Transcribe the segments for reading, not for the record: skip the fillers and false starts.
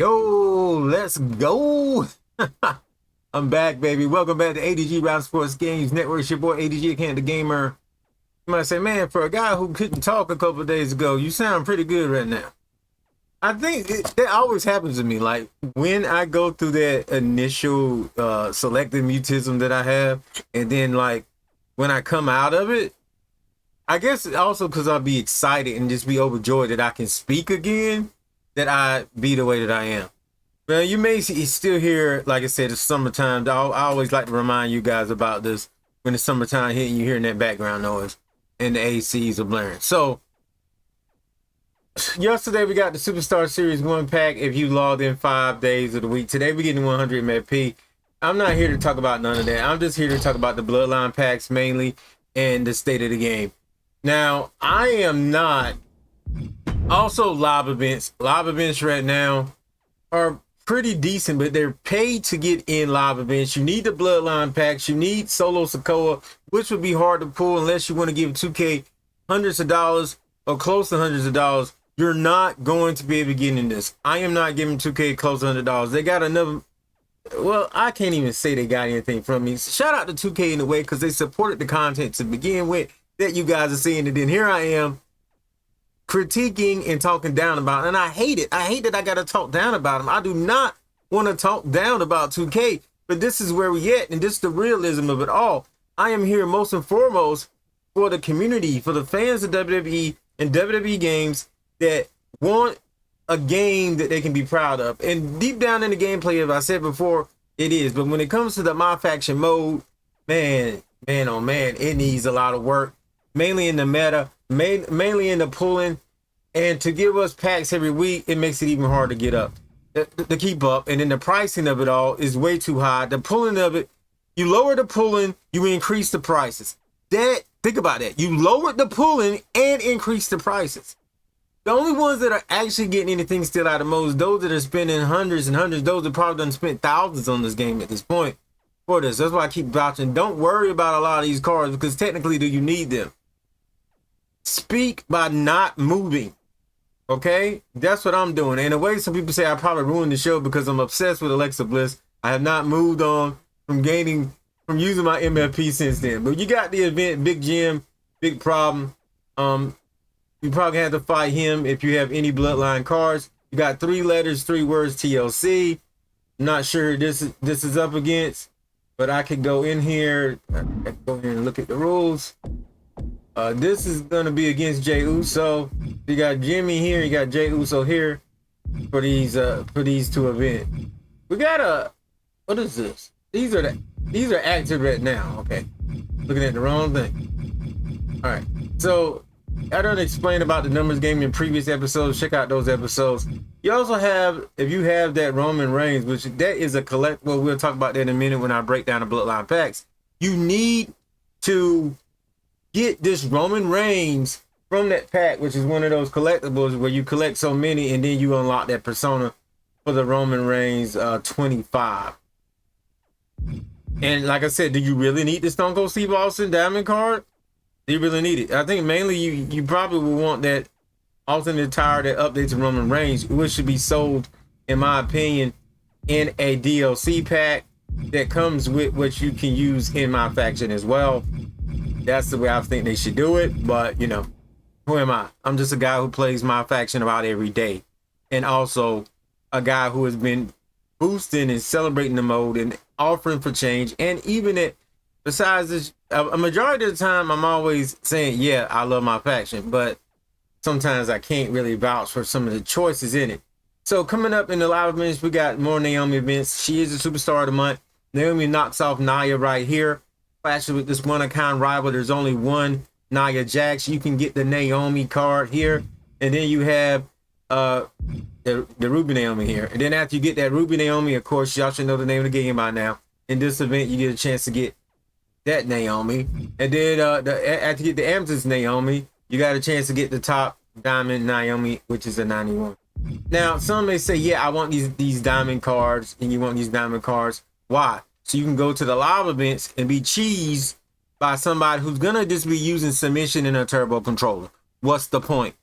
Yo, let's go. I'm back, baby. Welcome back to ADG Rap Sports Games Network. It's your boy ADG, Can't the Gamer. You might say, man, for a guy who couldn't talk a couple of days ago, you sound pretty good right now. I think that always happens to me. Like when I go through that initial selective mutism that I have, and then like when I come out of it, I guess also because I'll be excited and just be overjoyed that I can speak again, that I be the way that I am. Well, you may see still hear, like I said, it's summertime. I always like to remind you guys about this. When the summertime hit, you hearing that background noise and the ACs are blaring. So yesterday we got the Superstar Series 1 pack if you logged in 5 days of the week. Today we're getting 100 MP. I'm not here to talk about none of that. I'm just here to talk about the Bloodline Packs mainly and the state of the game. Now, I am not. Also, live events. Live events right now are pretty decent, but they're paid to get in live events. You need the Bloodline Packs. You need Solo Sokoa, which would be hard to pull unless you want to give 2K hundreds of dollars or close to hundreds of dollars. You're not going to be able to get in this. I am not giving 2K close to $100. They got another. Well, I can't even say they got anything from me. Shout out to 2K in a way because they supported the content to begin with that you guys are seeing. And then here I am critiquing and talking down about it. And I hate it. I hate that I got to talk down about them. I do not want to talk down about 2K. But this is where we at. And this is the realism of it all. I am here most and foremost for the community, for the fans of WWE and WWE games that want a game that they can be proud of. And deep down in the gameplay, as I said before, it is. But when it comes to the MyFaction mode, man, oh man, it needs a lot of work. Mainly in the meta, mainly in the pulling. And to give us packs every week, it makes it even harder to get up, to keep up. And then the pricing of it all is way too high. The pulling of it, you lower the pulling, you increase the prices. Think about that. You lowered the pulling and increased the prices. The only ones that are actually getting anything still out of most, those that are spending hundreds and hundreds, those that probably done spent thousands on this game at this point for this. That's why I keep vouching. Don't worry about a lot of these cards because technically, do you need them? Speak by not moving. Okay? That's what I'm doing. In a way, some people say I probably ruined the show because I'm obsessed with Alexa Bliss. I have not moved on from using my MFP since then. But you got the event, Big Jim, big problem. You probably have to fight him if you have any Bloodline cards. You got 3 letters, 3 words, TLC. I'm not sure this is up against, but I could go in here. Go here and look at the rules. This is going to be against Jey Uso. You got Jimmy here. You got Jey Uso here for these 2 events. We got what is this? These are active right now. Okay, looking at the wrong thing. All right, so I done explained about the numbers game in previous episodes. Check out those episodes. You also have, if you have that Roman Reigns, which that is a collect. Well, we'll talk about that in a minute when I break down the Bloodline Packs. You need to get this Roman Reigns from that pack, which is one of those collectibles where you collect so many and then you unlock that persona for the Roman Reigns 25. And like I said, do you really need the Stone Cold Steve Austin Diamond card? Do you really need it? I think mainly you probably will want that alternate attire that updates Roman Reigns, which should be sold, in my opinion, in a DLC pack that comes with what you can use in MyFaction as well. That's the way I think they should do it. But, you know, who am I? I'm just a guy who plays MyFaction about every day. And also a guy who has been boosting and celebrating the mode and offering for change. And even at, besides this, a majority of the time, I'm always saying, yeah, I love MyFaction. But sometimes I can't really vouch for some of the choices in it. So coming up in the live events, we got more Naomi events. She is a superstar of the month. Naomi knocks off Nia right here. Flashes with this one-of-kind rival. There's only one Nia Jax. You can get the Naomi card here. And then you have the Ruby Naomi here. And then after you get that Ruby Naomi, of course, y'all should know the name of the game by now. In this event, you get a chance to get that Naomi. And then after you get the Amethyst Naomi, you got a chance to get the top Diamond Naomi, which is a 91. Now, some may say, yeah, I want these diamond cards, and you want these diamond cards. Why? So you can go to the live events and be cheesed by somebody who's going to just be using submission and a turbo controller. What's the point?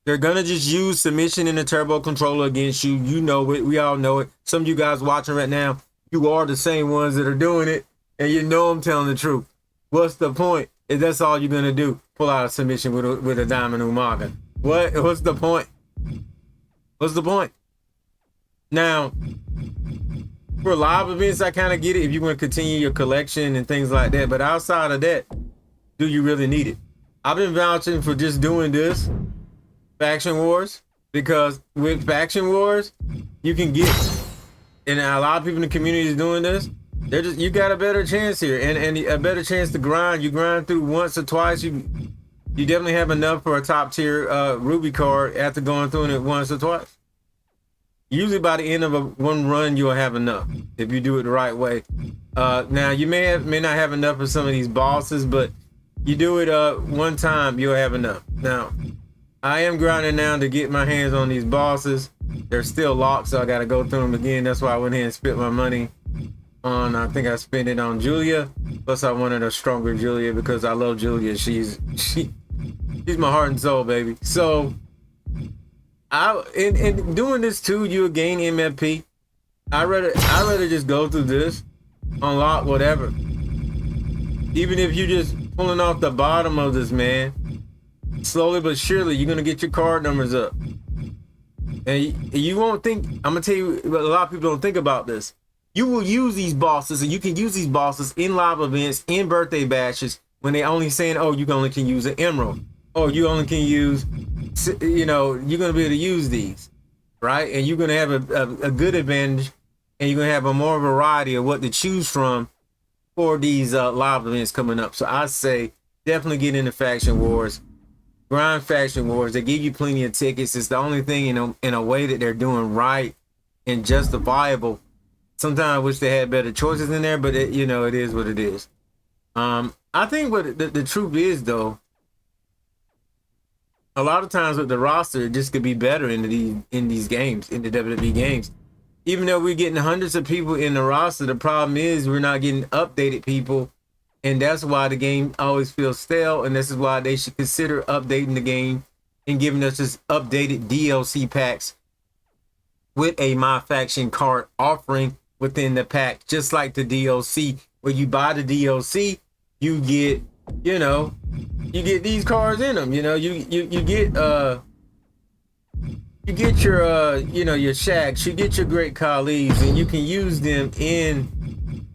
They're gonna just use submission and a turbo controller against you. You know it. We all know it. Some of you guys watching right now, you are the same ones that are doing it, and you know I'm telling the truth. What's the point? If that's all you're gonna do, pull out a submission with a diamond umaga. What's the point? What's the point? Now, for live events, I kind of get it if you want to continue your collection and things like that. But outside of that, do you really need it? I've been vouching for just doing this. Faction Wars, because with Faction Wars you can get, and a lot of people in the community is doing this, you got a better chance here and a better chance to grind. You grind through once or twice, you definitely have enough for a top tier Ruby card after going through it once or twice. Usually by the end of one run you'll have enough if you do it the right way. Now you may not have enough for some of these bosses, but you do it one time, you'll have enough. Now I am grinding now to get my hands on these bosses. They're still locked, so I got to go through them again. That's why I went ahead and spent my money on, I think I spent it on Julia. Plus I wanted a stronger Julia because I love Julia. She's my heart and soul, baby. So in doing this too, you'll gain MFP. I'd rather just go through this, unlock whatever. Even if you just pulling off the bottom of this, man. Slowly but surely, you're gonna get your card numbers up, and you won't think. I'm gonna tell you, a lot of people don't think about this. You will use these bosses, and you can use these bosses in live events, in birthday bashes, when they only saying, "Oh, you only can use an emerald," or "You only can use," you're gonna be able to use these, right? And you're gonna have a good advantage, and you're gonna have a more variety of what to choose from for these live events coming up. So I say definitely get into Faction Wars. Grind Faction Wars. They give you plenty of tickets. It's the only thing in a way that they're doing right and justifiable. Sometimes I wish they had better choices in there, but it is what it is. I think what the truth is, though, a lot of times with the roster, it just could be better in these games, in the WWE games. Even though we're getting hundreds of people in the roster, the problem is we're not getting updated people. And that's why the game always feels stale, and this is why they should consider updating the game and giving us just updated DLC packs with a MyFaction card offering within the pack, just like the DLC. Where you buy the DLC, you get, you get these cards in them. You get your Shacks, you get your Great Khali's, and you can use them in,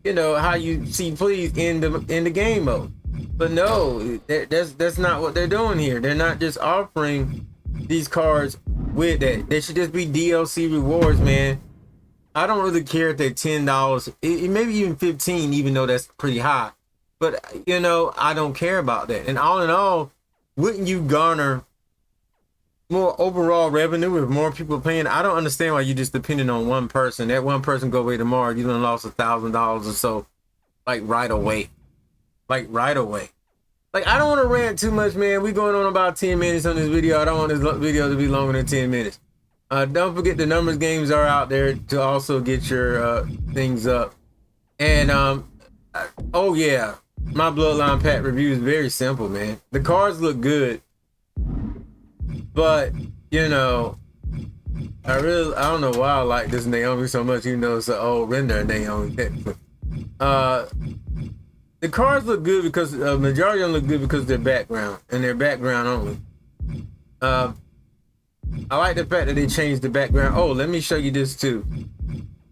how you see please in the game mode. But no, that's not what they're doing here. They're not just offering these cards with that. They should just be DLC rewards, man. I don't really care if they're $10, maybe even $15, even though that's pretty high. But I don't care about that. And all in all, wouldn't you garner more overall revenue if more people playing? I don't understand why you just depending on one person. That one person go away tomorrow, you done lost $1,000 or so, like right away. Like I don't want to rant too much, man. We going on about 10 minutes on this video. I don't want this video to be longer than 10 minutes. Don't forget the numbers games are out there to also get your things up. And oh yeah, my Bloodline Pack review is very simple, man. The cards look good. But I don't know why I like this Naomi so much, it's an old render Naomi. The cards look good because majority of them look good because of their background and their background only. I like the fact that they changed the background. Oh, let me show you this too.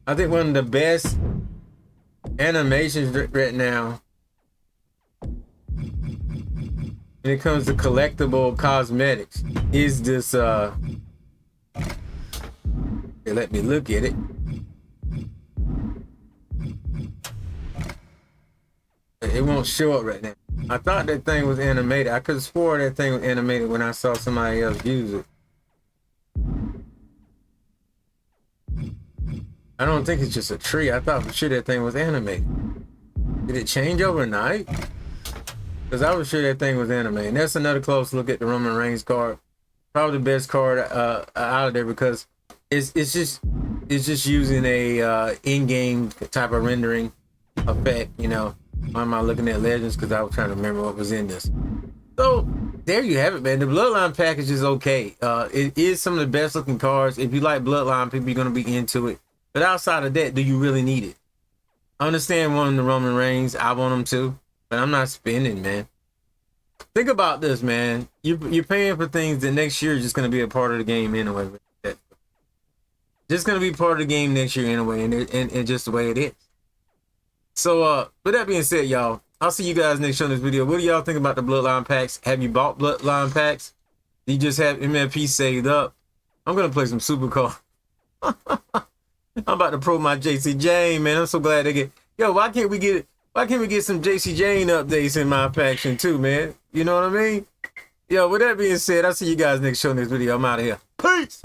I think one of the best animations right now when it comes to collectible cosmetics is this let me look at it. It won't show up right now. I thought that thing was animated. I could have swore that thing was animated when I saw somebody else use it. I don't think it's just a tree. I thought for sure that thing was animated. Did it change overnight? Because I was sure that thing was animated. And that's another close look at the Roman Reigns card. Probably the best card out of there because it's just using a in-game type of rendering effect. Why am I looking at Legends? Because I was trying to remember what was in this. So there you have it, man. The Bloodline package is okay. It is some of the best looking cards. If you like Bloodline, people are gonna be into it. But outside of that, do you really need it? I understand wanting the Roman Reigns. I want them too, but I'm not spending, man. Think about this, man. You're paying for things that next year is just gonna be a part of the game anyway. Just gonna be part of the game next year anyway, and just the way it is. So, with that being said, y'all, I'll see you guys next show in this video. What do y'all think about the Bloodline packs? Have you bought Bloodline packs? Do you just have MFP saved up? I'm gonna play some Supercard. I'm about to pro my JC Jane, man. I'm so glad they get. Yo, why can't we get some JC Jane updates in MyFaction too, man? You know what I mean? Yo, with that being said, I'll see you guys next show in this video. I'm out of here. Peace.